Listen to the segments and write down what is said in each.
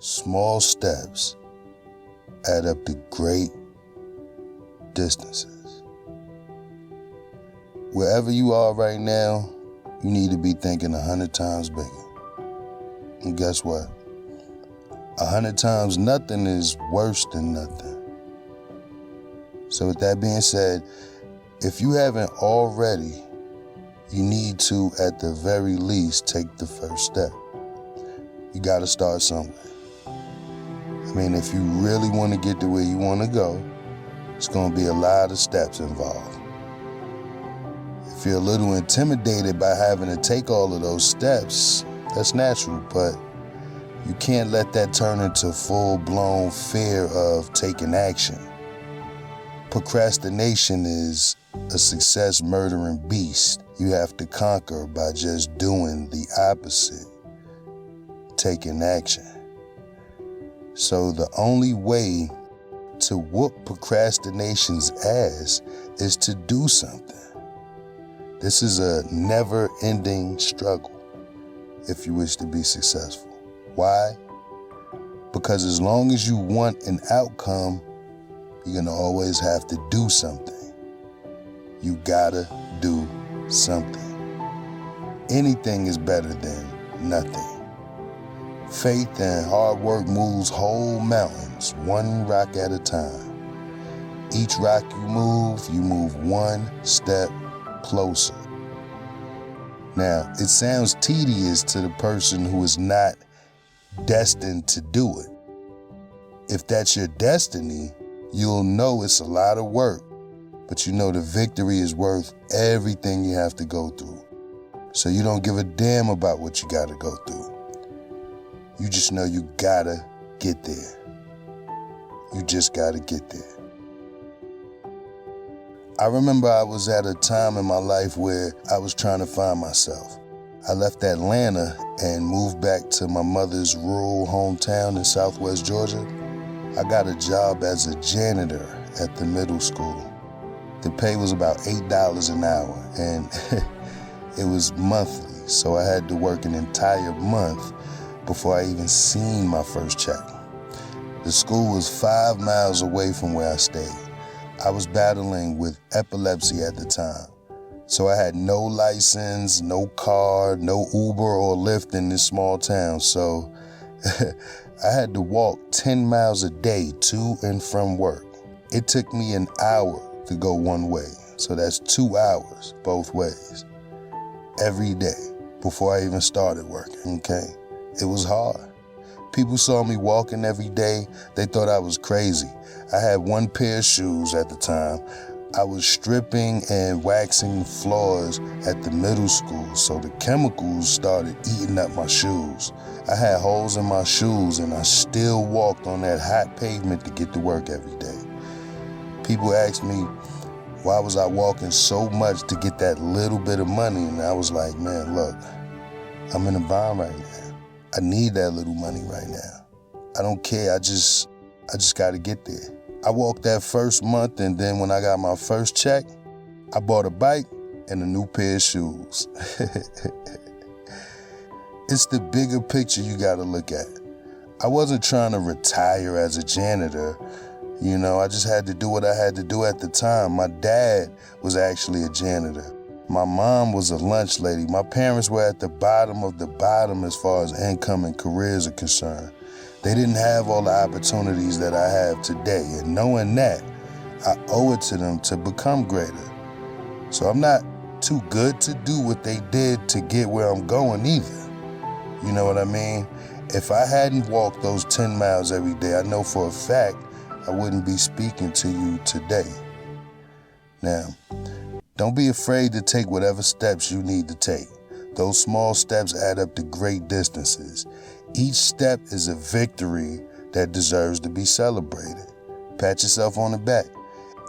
Small steps add up to great distances. Wherever you are right now, you need to be thinking 100 times bigger. And guess what? 100 times nothing is worse than nothing. So with that being said, if you haven't already, you need to, at the very least, take the first step. You got to start somewhere. I mean, if you really want to get to where you want to go, it's going to be a lot of steps involved. If you're a little intimidated by having to take all of those steps, that's natural, but you can't let that turn into full-blown fear of taking action. Procrastination is a success-murdering beast you have to conquer by just doing the opposite, taking action. So the only way to whoop procrastination's ass is to do something. This is a never-ending struggle if you wish to be successful. Why? Because as long as you want an outcome, you're gonna always have to do something. You gotta do something. Anything is better than nothing. Faith and hard work moves whole mountains, one rock at a time. Each rock you move one step closer. Now, it sounds tedious to the person who is not destined to do it. If that's your destiny, you'll know it's a lot of work, but you know the victory is worth everything you have to go through. So you don't give a damn about what you gotta go through. You just know you gotta get there. You just gotta get there. I remember I was at a time in my life where I was trying to find myself. I left Atlanta and moved back to my mother's rural hometown in Southwest Georgia. I got a job as a janitor at the middle school. The pay was about $8 an hour, and it was monthly, so I had to work an entire month before I even seen my first check. The school was 5 miles away from where I stayed. I was battling with epilepsy at the time, so I had no license, no car, no Uber or Lyft in this small town, so I had to walk 10 miles a day to and from work. It took me an hour to go one way, so that's 2 hours both ways, every day before I even started working, okay? It was hard. People saw me walking every day. They thought I was crazy. I had one pair of shoes at the time. I was stripping and waxing floors at the middle school, so the chemicals started eating up my shoes. I had holes in my shoes, and I still walked on that hot pavement to get to work every day. People asked me, why was I walking so much to get that little bit of money? And I was like, man, look, I'm in a bind right now. I need that little money right now. I don't care, I just gotta get there. I walked that first month, and then when I got my first check, I bought a bike and a new pair of shoes. It's the bigger picture you gotta look at. I wasn't trying to retire as a janitor. You know, I just had to do what I had to do at the time. My dad was actually a janitor. My mom was a lunch lady. My parents were at the bottom of the bottom as far as income and careers are concerned. They didn't have all the opportunities that I have today. And knowing that, I owe it to them to become greater. So I'm not too good to do what they did to get where I'm going either. You know what I mean? If I hadn't walked those 10 miles every day, I know for a fact I wouldn't be speaking to you today. Now, don't be afraid to take whatever steps you need to take. Those small steps add up to great distances. Each step is a victory that deserves to be celebrated. Pat yourself on the back.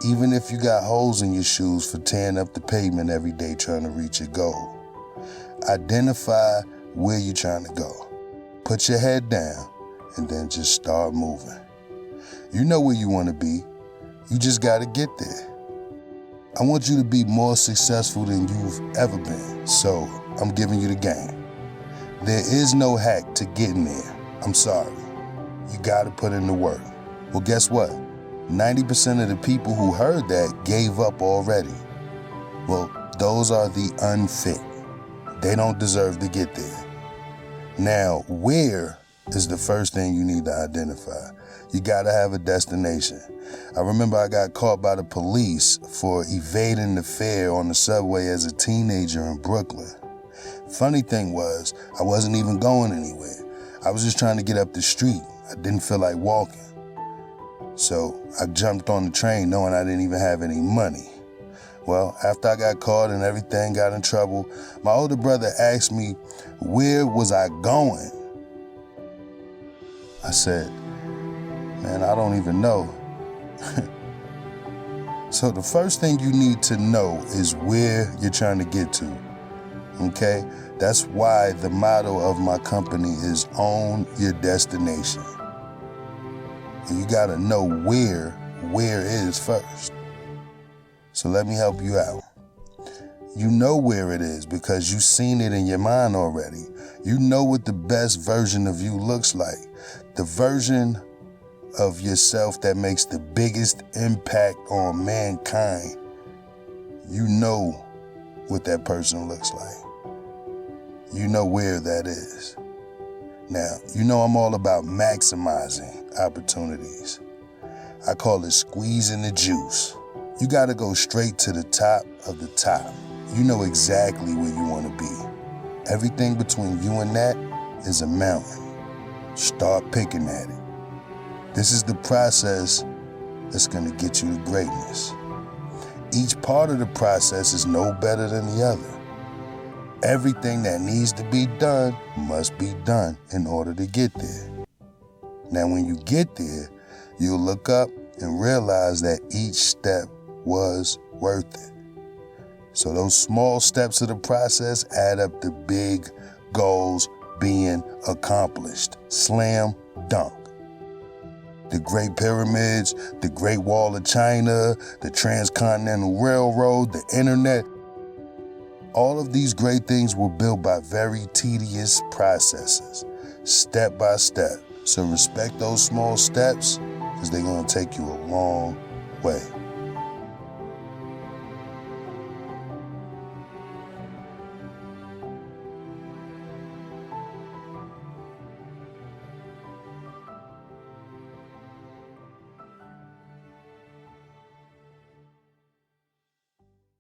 Even if you got holes in your shoes for tearing up the pavement every day trying to reach your goal. Identify where you're trying to go. Put your head down and then just start moving. You know where you want to be. You just got to get there. I want you to be more successful than you've ever been, so I'm giving you the game. There is no hack to getting there. I'm sorry. You got to put in the work. Well, guess what? 90% of the people who heard that gave up already. Well, those are the unfit. They don't deserve to get there. Now, where is the first thing you need to identify? You got to have a destination. I remember I got caught by the police for evading the fare on the subway as a teenager in Brooklyn. Funny thing was, I wasn't even going anywhere. I was just trying to get up the street. I didn't feel like walking. So I jumped on the train knowing I didn't even have any money. Well, after I got caught and everything, got in trouble, my older brother asked me, where was I going? I said, man, I don't even know. So the first thing you need to know is where you're trying to get to, okay? That's why the motto of my company is own your destination. And you gotta know where is first. So let me help you out. You know where it is because you've seen it in your mind already. You know what the best version of you looks like. The version of yourself that makes the biggest impact on mankind. You know what that person looks like. You know where that is. Now, you know I'm all about maximizing opportunities. I call it squeezing the juice. You gotta go straight to the top of the top. You know exactly where you wanna be. Everything between you and that is a mountain. Start picking at it. This is the process that's gonna get you to greatness. Each part of the process is no better than the other. Everything that needs to be done must be done in order to get there. Now, when you get there, you'll look up and realize that each step was worth it. So those small steps of the process add up to big goals being accomplished. Slam dunk. The Great Pyramids, the Great Wall of China, the Transcontinental Railroad, the internet. All of these great things were built by very tedious processes, step by step. So respect those small steps because they're going to take you a long way.